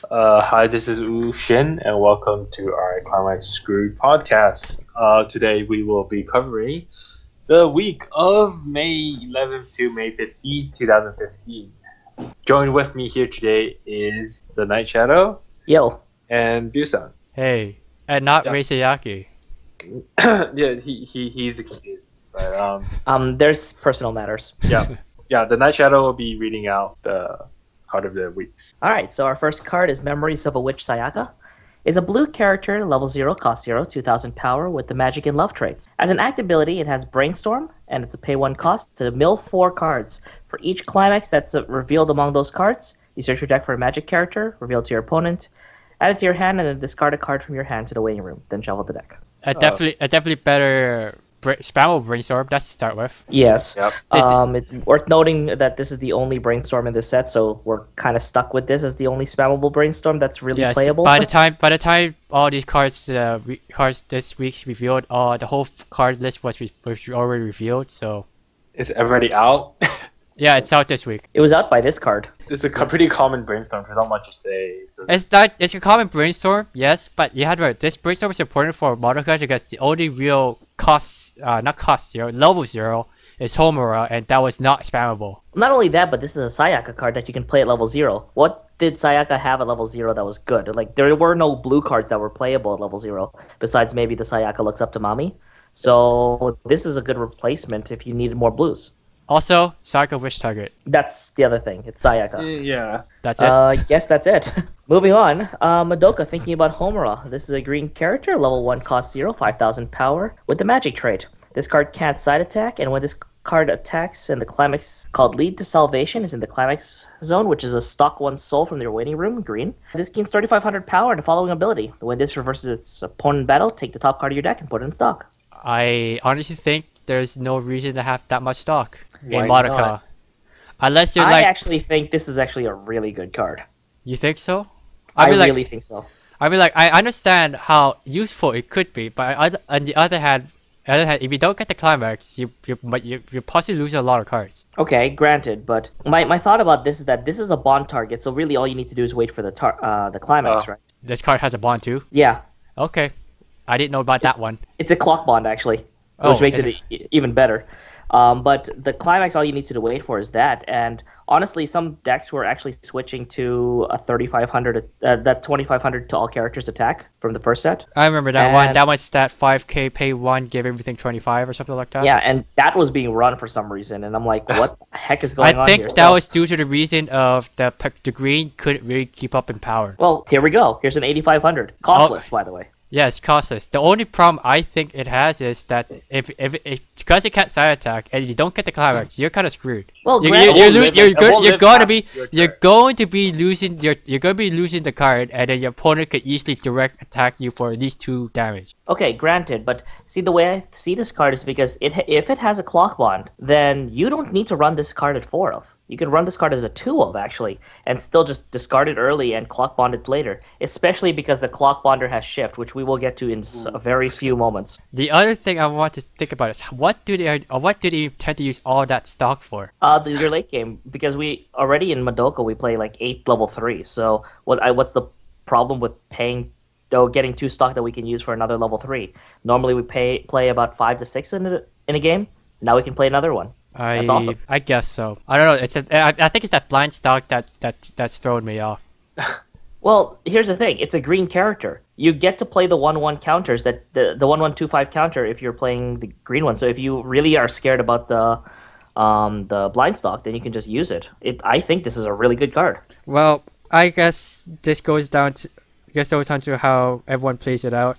Hi, this is Wu Shin, and welcome to our Climax Screw podcast. Today we will be covering the week of May 11th to May 15th, 2015. Joined with me here today is the Night Shadow Yo, and Busan. Hey, and not Yeah, Reisayaki. yeah, he's excused, but there's personal matters. yeah, the Night Shadow will be reading out the card of the weeks. All right, so our first card is Memories of a Witch Sayaka. It's a blue character, level 0, cost 0, 2000 power, with the magic and love traits. As an act ability, it has Brainstorm, and it's a pay 1 cost to mill 4 cards. For each climax that's revealed among those cards, you search your deck for a magic character, reveal it to your opponent, add it to your hand, and then discard a card from your hand to the waiting room, then shuffle the deck. A definitely better spammable brainstorm. That's to start with. Yes. Yep. It's worth noting that this is the only brainstorm in this set, so we're kind of stuck with this as the only spammable brainstorm that's really Yes. playable. By the time all these cards this week's revealed, the whole card list was already revealed. So It's already out. yeah, it's out this week. It was out by this card. It's a pretty common brainstorm. There's not much to say. It's a common brainstorm, yes, but you have to remember, this brainstorm is important for Madoka because the only real not cost 0, level 0 is Homura, and that was not spammable. Not only that, but this is a Sayaka card that you can play at level 0. What did Sayaka have at level 0 that was good? Like, there were no blue cards that were playable at level 0, besides maybe the Sayaka looks up to Mammy. So this is a good replacement if you needed more blues. Also, Sayaka Wish Target. That's the other thing. It's Sayaka. Yeah. That's it. Yes, that's it. Moving on, Madoka thinking about Homura. This is a green character, level 1, cost 0, 5000 power, with the magic trait. This card can't side attack, and when this card attacks and the climax called Lead to Salvation is in the climax zone, which is a stock 1 soul from your waiting room, green. This gains 3500 power and the following ability. When this reverses its opponent in battle, take the top card of your deck and put it in stock. I honestly think there's no reason to have that much stock Why in Madoka. not? Unless you're I actually think this is actually a really good card. You think so? I mean, really think so. I understand how useful it could be, but on the other hand, if you don't get the climax, you possibly lose a lot of cards. Okay, granted, but my thought about this is that this is a bond target, so really all you need to do is wait for the climax, right? This card has a bond too. Yeah, Okay, I didn't know about that one. it's a clock bond actually, Oh, which makes is it even better. But the climax, all you need to wait for is that. And honestly, some decks were actually switching to a 3500, that 2500 to all characters attack from the first set. I remember that one. And- That was stat 5k, pay 1, give everything 25 or something like that. Yeah, and that was being run for some reason, and I'm like, what the heck is going I on think here? that So- was due to the reason of the green couldn't really keep up in power. Well, here we go. Here's an 8500, costless, by the way. Yeah, it's costless. The only problem I think it has is that if because it can't side attack and you don't get the climax, you're kind of screwed. Well, You- granted, you- won't lo- live- you're it go- won't you're live going to past be your you're turn. going to be losing you're going to be losing the card, and then your opponent could easily direct attack you for at least 2 damage. okay, granted, but see, the way I see this card is because if it has a clock bond, then you don't need to run this card at 4 of. You can run this card as a 2 of, actually, and still just discard it early and clock bond it later, especially because the clock bonder has shift, which we will get to in a very few moments. The other thing I want to think about is what do they intend to use all that stock for? Your late game, because we already in Madoka, we play like 8 level 3, so what's the problem with getting 2 stock that we can use for another level 3? Normally we play about 5 to 6 in a game, now we can play another one. That's awesome. I guess so. I don't know. I think it's that blind stock that's thrown me off. Well, here's the thing. It's a green character. You get to play the 1/1 counters, that the 1/1/2/5 counter if you're playing the green one. So if you really are scared about the blind stock, then you can just use it. I think this is a really good card. Well, I guess this goes down to how everyone plays it out.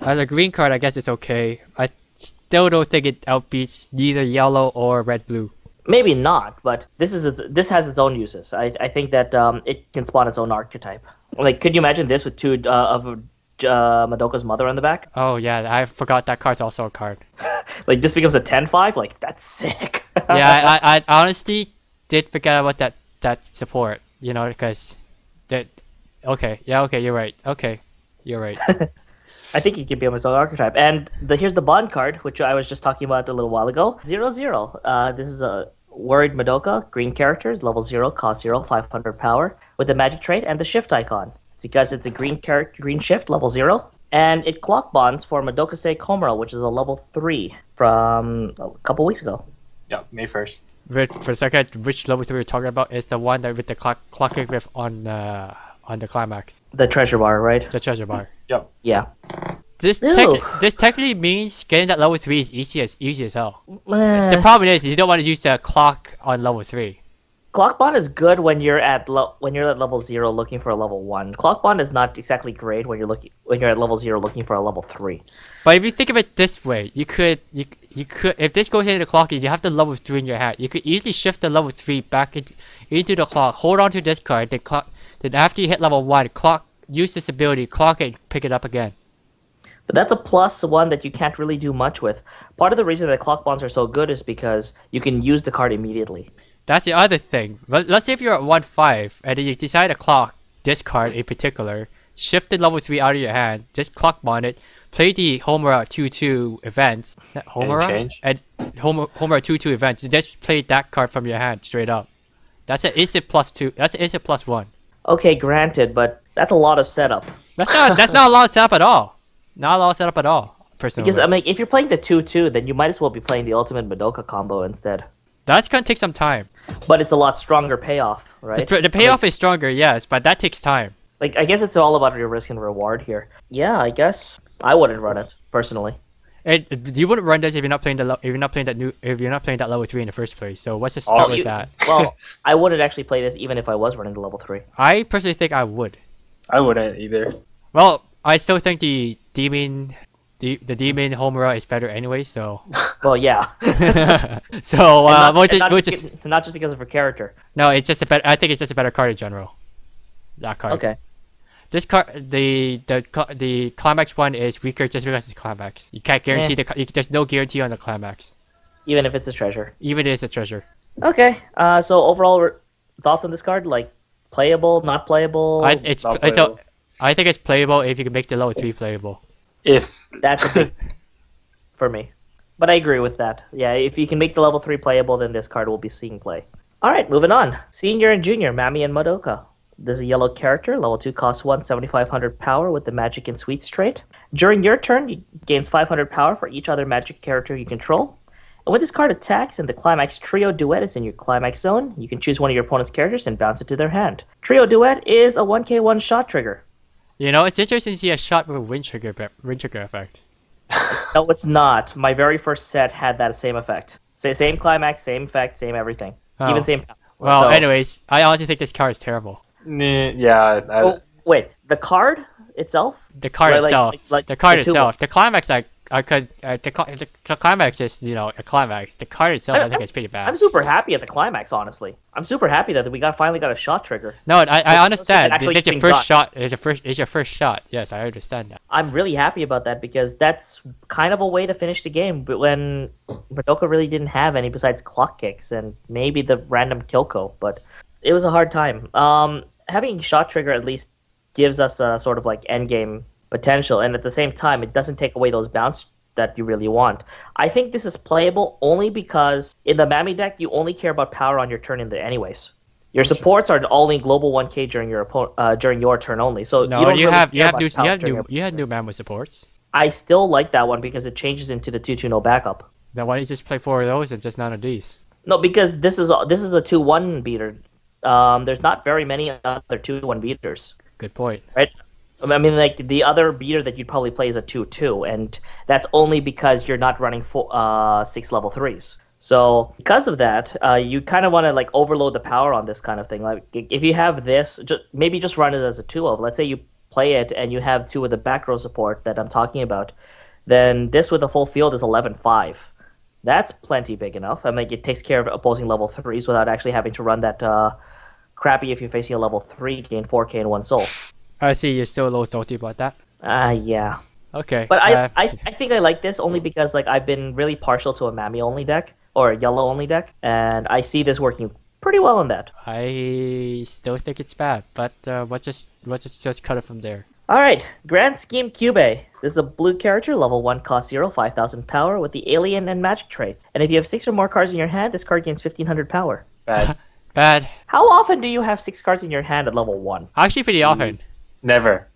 As a green card, I guess it's okay. I still don't think it outbeats neither yellow or red-blue. Maybe not, but this has its own uses. I think that it can spawn its own archetype. Like, could you imagine this with 2 of Madoka's mother on the back? Oh yeah, I forgot that card's also a card. Like, this becomes a 10/5? Like, that's sick. Yeah, I honestly did forget about that support. Because that. Okay, yeah, okay, you're right. Okay, you're right. I think he can be a Madoka archetype. And here's the bond card, which I was just talking about a little while ago. 0/0. This is a Worried Madoka, green characters, level 0, cost 0, 500 power, with the magic trait and the shift icon. It's because it's a green shift, level 0. And it clock bonds for Madoka Komura, which is a level 3 from a couple weeks ago. Yep, May 1st. Wait, for a second, which level 3 we're talking about is the one that with the clocking riff on the climax. The treasure bar, right? The treasure bar. Yep. Yeah. This Ew. this technically means getting that level 3 is easy as hell. Eh. The problem is you don't want to use the clock on level 3. Clock bond is good when you're at level 0 looking for a level 1. Clock bond is not exactly great when you're at level 0 looking for a level 3. But if you think of it this way, you could if this goes into the clock, you have the level 3 in your hand. You could easily shift the level 3 back into the clock, hold on to this card, then after you hit level 1, use this ability, clock it, pick it up again. But that's a +1 that you can't really do much with. Part of the reason that clock bonds are so good is because you can use the card immediately. That's the other thing. Let's say if you're at 1-5 and then you decide to clock this card in particular, shift the level 3 out of your hand, just clock bond it, play the Homura 2-2 events. Homura? And Homura 2-2 events. You just play that card from your hand straight up. That's an instant +2. That's an instant +1. Okay, granted, but that's a lot of setup. That's not a lot of setup at all. Not a lot of setup at all, personally. Because I mean, if you're playing the 2-2, then you might as well be playing the ultimate Madoka combo instead. That's gonna take some time. But it's a lot stronger payoff, right? The payoff is stronger, yes, but that takes time. Like, I guess it's all about your risk and reward here. Yeah, I guess I wouldn't run it personally. You wouldn't run this if you're not playing that level 3 in the first place. So let's just start with that. Well, I wouldn't actually play this even if I was running the level 3. I personally think I would. I wouldn't either. Well, I still think the demon Homura is better anyway. So. Well, yeah. So not just because of her character. No, it's just a better. I think it's just a better card in general. That card. Okay. This card, the climax one is weaker just because it's climax. You can't guarantee there's no guarantee on the climax. Even if it's a treasure. Even if it's a treasure. Okay. So overall thoughts on this card, like playable, not playable. I think it's playable if you can make the level 3 playable. That's a big for me. But I agree with that. Yeah, if you can make the level 3 playable, then this card will be seeing play. Alright, moving on. Senior and Junior, Mammy and Madoka. This is a yellow character, level 2 costs 1, 7,500 power with the Magic and Sweets trait. During your turn, you gains 500 power for each other magic character you control. And when this card attacks and the Climax Trio Duet is in your Climax zone, you can choose one of your opponent's characters and bounce it to their hand. Trio Duet is a 1k1 shot trigger. You know, it's interesting to see a shot with a wind trigger effect. No, it's not. My very first set had that same effect. Same climax, same effect, same everything. Oh. Even same power. Well, So- anyways, I honestly think this card is terrible. Yeah. Oh, wait, the card itself? The card Right, itself. like the card the two itself. The climax, the climax is, a climax. The card itself, I think, is pretty bad. I'm super happy at the climax, honestly. I'm super happy that we finally got a shot trigger. No, I understand. actually It's your getting first done. shot. It's your first shot. Yes, I understand that. I'm really happy about that because that's kind of a way to finish the game, but when Madoka really didn't have any besides clock kicks and maybe the random Kyoko, but it was a hard time. Having shot trigger at least gives us a sort of like endgame potential, and at the same time, it doesn't take away those bounce that you really want. I think this is playable only because in the Mammy deck, you only care about power on your turn anyways. Your supports are all in global 1k during your turn only. So No, you don't you really have care about power during you had new Mammoth supports. I still like that one because it changes into the 2-2 no backup. Then why don't you just play 4 of those and just none of these? No, because this is a 2-1 beater. There's not very many other 2-1 beaters, Good point. right? I mean, like the other beater that you'd probably play is a 2-2, and that's only because you're not running 6 level 3s. So because of that, you kind of want to like overload the power on this kind of thing. Like if you have this, maybe just run it as a 2-of. Let's say you play it and you have 2 of the back row support that I'm talking about, then this with a full field is 11-5. That's plenty big enough. I mean, it takes care of opposing level 3s without actually having to run that crappy if you're facing a level 3, gain 4k and 1 soul. I see you're still a little salty about that. Yeah. Okay. But I think I like this only because like I've been really partial to a Mammy only deck or a yellow only deck, and I see this working pretty well on that. I still think it's bad, but let's just cut it from there. Alright, Grand Scheme Cube. This is a blue character, level 1, cost 0, 5,000 power with the alien and magic traits. And if you have 6 or more cards in your hand, this card gains 1,500 power. Bad. Bad. How often do you have 6 cards in your hand at level 1? Actually, pretty often. Never.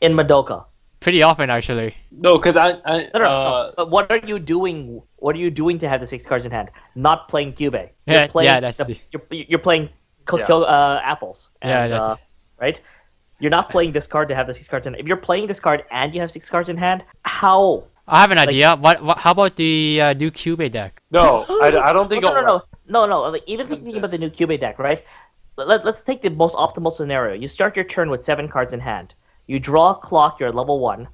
in Madoka? Pretty often, actually. No, because No. But what are you doing? What are you doing to have the 6 cards in hand? Not playing Cube. Yeah, playing that's the- you're playing apples. And, Yeah, that's- right. You're not playing this card to have the 6 cards in. If you're playing this card and you have 6 cards in hand, how? I have an idea. What? How about the new Cube deck? no, I don't think No. Like, even thinking about the new Cube deck, right? Let's take the most optimal scenario. You start your turn with 7 cards in hand. You draw a clock. You're at level 1,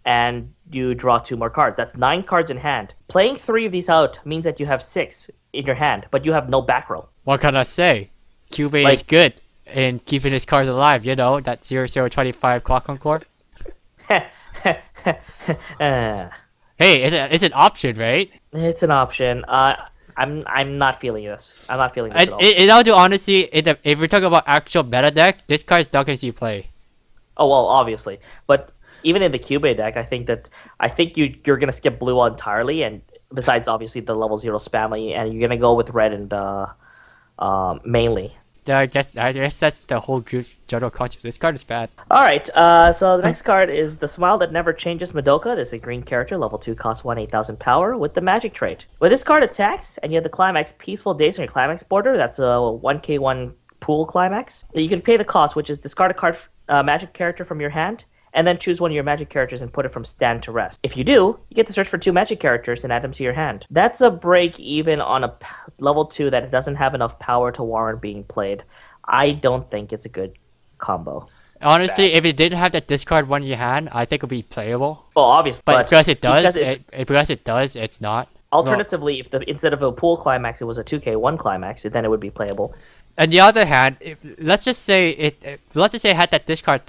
and you draw 2 more cards. That's 9 cards in hand. Playing 3 of these out means that you have 6 in your hand, but you have no back row. What can I say? Cube is good in keeping his cards alive. You know that 0025 clock on core. Hey, it's an option, right? It's an option. I'm not feeling this. I'm not feeling this at all. In all honesty, if we're talking about actual meta deck, this card is not going to see play. Oh well, obviously, but even in the Cube deck, I think you're gonna skip blue entirely, and besides obviously the level 0 spammy, and you're gonna go with red and mainly. I guess that's the whole group's general conscious. This card is bad. All right, so the next card is the Smile That Never Changes Madoka. This is a green character, level 2, costs 1, 8,000 power, with the magic trait. When this card attacks, and you have the Climax Peaceful Days on your Climax border, that's a 1k1 pool Climax. You can pay the cost, which is discard a card, magic character from your hand, and then choose one of your magic characters and put it from stand to rest. If you do, you get to search for 2 magic characters and add them to your hand. That's a break even on a level 2 that doesn't have enough power to warrant being played. I don't think it's a good combo. Honestly, if it didn't have that discard one in your hand, I think it would be playable. Well, obviously, but because it does, it's not. Alternatively, if instead of a pool climax, it was a 2k1 climax, then it would be playable. On the other hand, let's just say it had that discard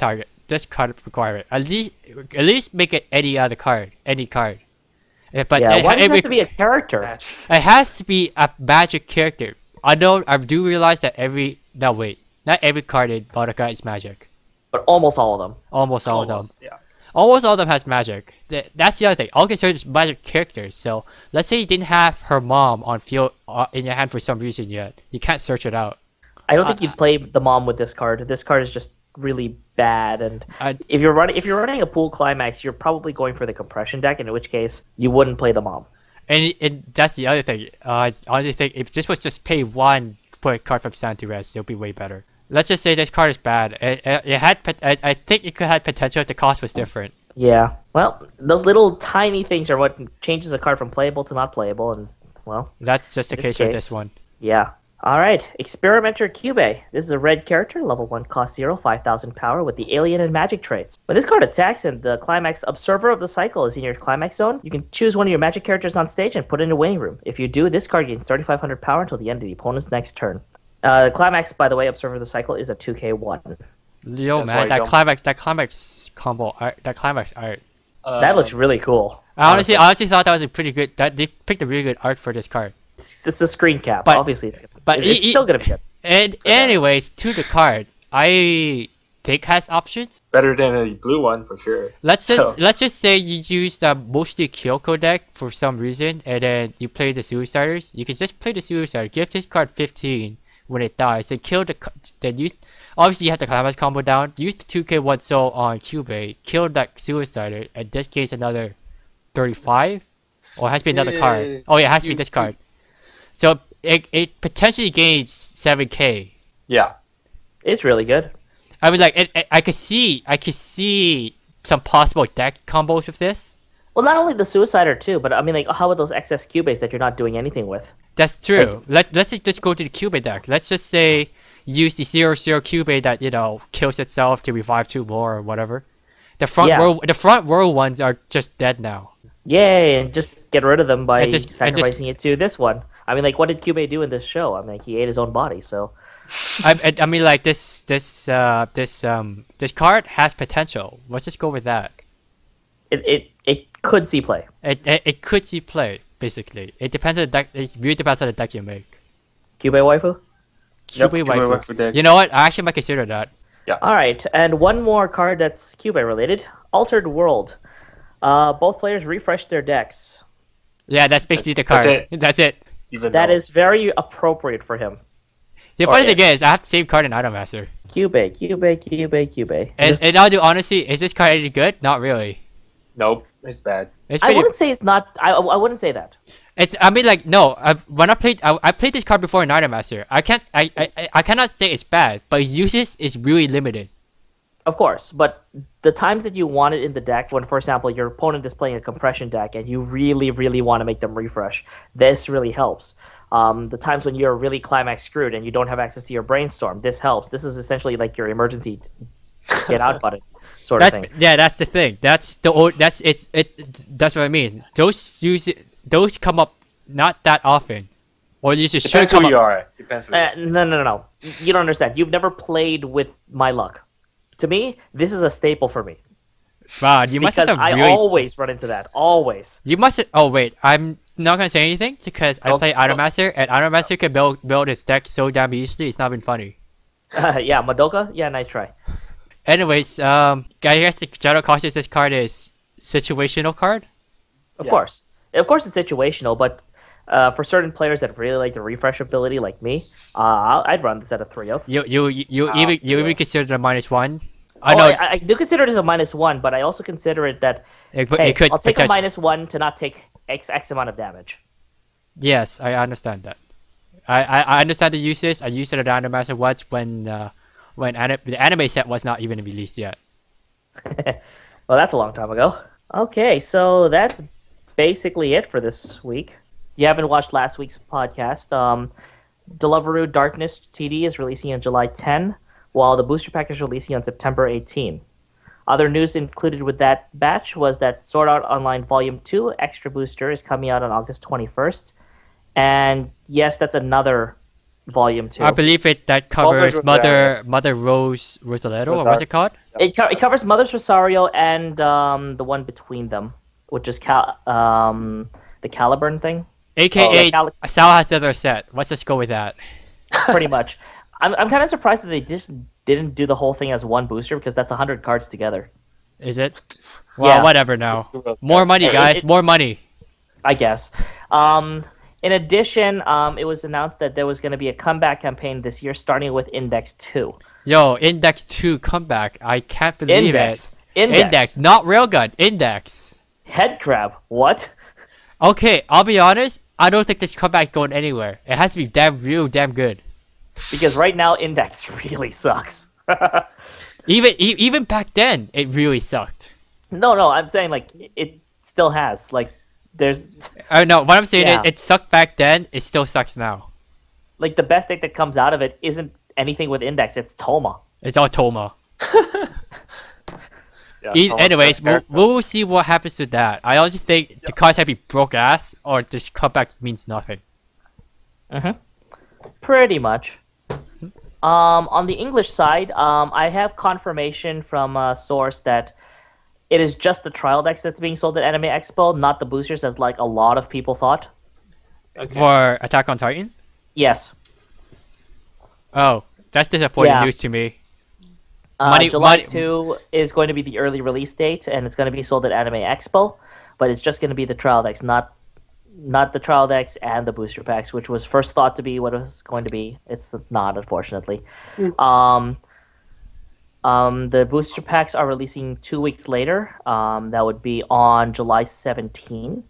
requirement. At least make it any card. But yeah, why does it have to be a character? It has to be a magic character. I do realize that not every card in Madoka is magic. But almost all of them. Almost all of them. Yeah. Almost all of them has magic. That's the other thing. All considered magic characters. So let's say you didn't have her mom on field in your hand for some reason yet. You can't search it out. I don't think you'd play the mom with this card. This card is just really bad, and if you're running a pool climax, you're probably going for the compression deck, in which case you wouldn't play the mom. And that's the other thing. I honestly think if this was just pay 1, put a card from stand to rest, it'll be way better. Let's just say this card is bad. I think it could have potential if the cost was different. Yeah. Well, those little tiny things are what changes a card from playable to not playable, and well. That's just the case with this one. Yeah. All right, Experimenter Cube. This is a red character, level 1, cost 0, 5,000 power, with the alien and magic traits. When this card attacks and the Climax Observer of the Cycle is in your Climax zone, you can choose one of your magic characters on stage and put it in a waiting room. If you do, this card gains 3,500 power until the end of the opponent's next turn. Climax, by the way, Observer of the Cycle is a 2k1. Yo, man, that Climax combo, that Climax art. That looks really cool. I honestly thought that was a pretty good. That they picked a really good art for this card. It's a screen cap. But, obviously, it's still gonna be good. And anyways, to the card, I think has options. Better than a blue one for sure. Let's just say you use the mostly Kyoko deck for some reason, and then you play the Suiciders. You can just play the Suicider, give this card 15 when it dies, and kill obviously you have the Climax combo down. Use the 2k1 soul on Cube, kill that Suicider, and this gains another 35, or it has to be another card. Oh yeah, it has to be this card. So it potentially gains 7k. Yeah, it's really good. I mean, like I could see some possible deck combos with this. Well, not only the Suicider too, but I mean, like, how about those excess Cubes that you're not doing anything with? That's true. Let's just go to the Cube deck. Let's just say use the 0/0 Cube that kills itself to revive 2 more or whatever. The front row ones are just dead now. Yay! And just get rid of them by sacrificing it to this one. I mean, like, what did Cube do in this show? I mean, like, he ate his own body, so. I mean, like, this card has potential. Let's just go with that. It could see play. It could see play, basically. It depends on the deck. It really depends on the deck you make. Cube waifu. Cube waifu deck. You know what? I actually might consider that. Yeah. All right, and one more card that's Cube related. Altered World. Both players refresh their decks. Yeah, that's basically the card. That's it. That is very appropriate for him. The funny thing is, I have the same card in Item Master. Cube. And I'll do honestly, is this card any good? Not really. Nope, it's bad. It's I pretty. wouldn't say it's not. I wouldn't say that. I mean, like, no. When I played this card before in Item Master. I cannot say it's bad, but its uses is really limited. Of course, but the times that you want it in the deck, when, for example, your opponent is playing a compression deck and you really, really want to make them refresh, this really helps. The times when you're really climax screwed and you don't have access to your brainstorm, this helps. This is essentially like your emergency get out button sort of thing. Yeah, that's the thing. That's what I mean. Those come up not that often, or you just Depends should come who you up. are. Depends who you are. No. You don't understand. You've never played with my luck. To me, this is a staple for me. Wow, you must have Because some I really. always run into that. Always. You must. Oh wait, I'm not gonna say anything because I play Item Master, and Item Master can build his deck so damn easily. It's not been funny. Yeah, Madoka. Yeah, nice try. Anyways, I guess the general cautious this card is situational card. Of course, it's situational, but for certain players that really like the refresh ability, like me, I'd run this at a 3-0. You even consider the -1. I do consider it as a -1, but I also consider it that I'll take a -1 to not take X amount of damage. Yes, I understand that. I understand the uses. I used it at Item Master once when the anime set was not even released yet. Well, that's a long time ago. Okay, so that's basically it for this week. You haven't watched last week's podcast. Deliveroo Darkness TD is releasing on July 10, while the booster pack is releasing on September 18. Other news included with that batch was that Sword Art Online Volume 2 Extra Booster is coming out on August 21st. And yes, that's another Volume 2. I believe that covers Mother Rose Rosaletto, or what's it called? It covers Mother's Rosario and the one between them, which is the Caliburn thing. AKA Sal has the other set. Let's just go with that. Pretty much. I'm kind of surprised that they just didn't do the whole thing as one booster because that's 100 cards together. Is it? Well, Yeah. whatever now. More money, guys. More money. I guess. In addition, it was announced that there was going to be a comeback campaign this year, starting with Index 2. Yo, Index 2 comeback. I can't believe it. Index. Not Railgun. Index. Head crab. What? Okay, I'll be honest. I don't think this comeback is going anywhere. It has to be real damn good. Because right now, Index really sucks. Even back then, it really sucked. No, I'm saying, like, it still has. Like, there's... No, what I'm saying Yeah. is, it sucked back then, it still sucks now. Like, the best deck that comes out of it isn't anything with Index, it's Toma. It's all Toma. Yeah, Anyways, we'll see what happens to that. I also think the cards have to be broke ass, or this comeback means nothing. Pretty much. On the English side, I have confirmation from a source that it is just the trial decks that's being sold at Anime Expo, not the boosters, as like a lot of people thought. Okay. For Attack on Titan? Yes. Oh, that's disappointing Yeah. news to me. July 2 is going to be the early release date, and it's going to be sold at Anime Expo, but it's just going to be the trial decks, not the trial decks and the booster packs, which was first thought to be what it was going to be. It's not, unfortunately. The booster packs are releasing 2 weeks later. That would be on July 17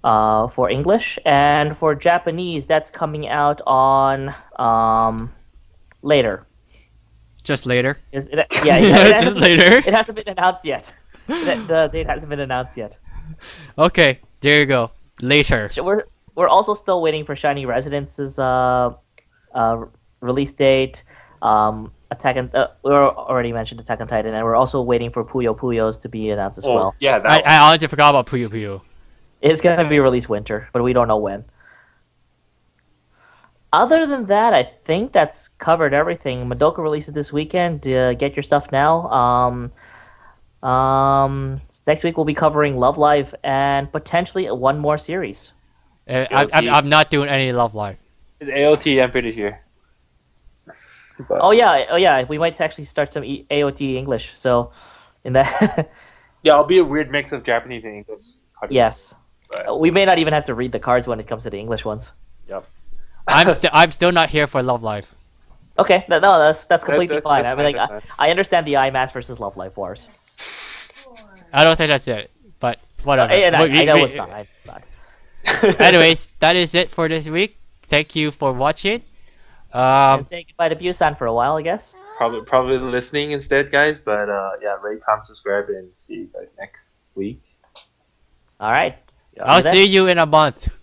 for English, and for Japanese, that's coming out on later. Just later? Just later? It hasn't been announced yet. The date hasn't been announced yet. Okay, there you go. Later. So we're also still waiting for Shiny Residence's release date. We already mentioned Attack on Titan, and we're also waiting for Puyo Puyos to be announced as well. Yeah, I honestly forgot about Puyo Puyo. It's gonna be released winter, but we don't know when. Other than that, I think that's covered everything. Madoka releases this weekend. Get your stuff now. Next week we'll be covering Love Live and potentially one more series. I'm not doing any Love Live. AOT, I'm pretty sure. But... Oh yeah. We might actually start some AOT English. So, in that. Yeah, it'll be a weird mix of Japanese and English. Yes. But... We may not even have to read the cards when it comes to the English ones. Yep. I'm still not here for Love Life. Okay, no, that's completely fine. that's I mean, fine, like, that's I understand the IMAX versus Love Life Wars. I don't think that's it, but whatever. And I We- know we- it's not. It's not. Anyways, that is it for this week. Thank you for watching. And say goodbye to Busan for a while, I guess. Probably listening instead, guys. But yeah, rate, comment, subscribe, and see you guys next week. All right. I'll see you in a month.